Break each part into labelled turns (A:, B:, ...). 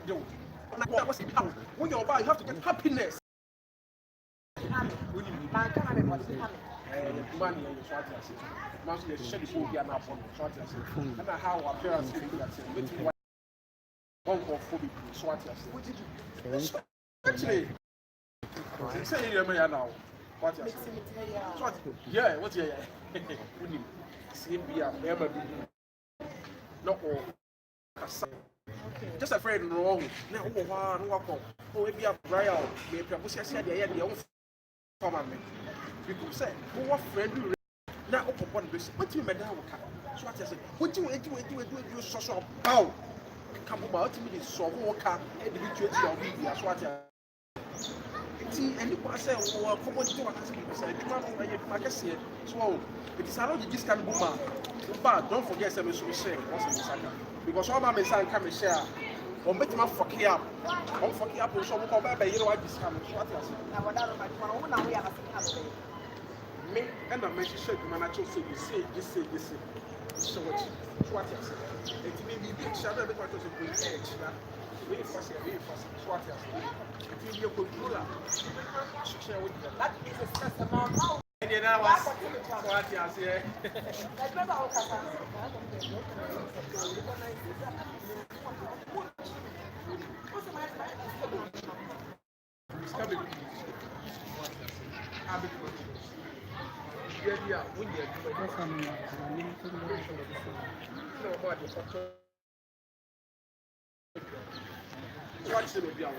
A: do. That was when you're about, you have to get happiness.
B: Man can't be what is
A: Money and your swat as it. Once you share the food, you are not from swat as it. And how our parents think that's it. One call for me, swat as it. Actually, say you're now. What you say? Yeah, what's your see be a member. Not all. Just a friend wrong. Now, one walk on. Oh, if you have Brian, maybe I was said the idea of me. Because say, what friend you now open one place. What do you mean now? So what I say, what do you so bow? Come about to me, so walk up and be to your baby as what and you can say, oh, come on to what I say, you can't make a say. So it is allowed this kind of woman. But don't forget, some is share because all my son come and share. Or make my fuck up. Or fuck up, or some come back, you know what this comes. What I say.
B: now what are we are
A: Me and I mentioned shit, man. I just say this. So what I say. It may be big shadow because it's a good edge. Very fast. So what I say. It may be a good ruler. Share with them.
B: that is a stress amount.
A: And then I was what I say. It's coming. Yeah, when you're watch the baby out.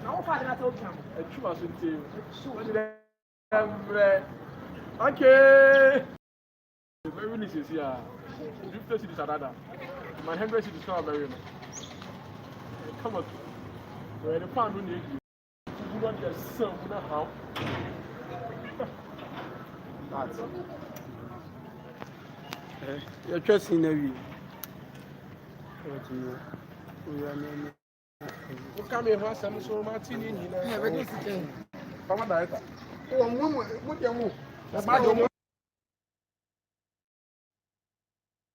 B: No father not open.
A: A true as you okay. Very nice is here. You place it is another. My 100 cities come very much. Come on. Where the pound will need you. You want your son, you know how? That's
C: you're trusting Navy.
A: what come here, some so Martini, you know. Come on, oh, what you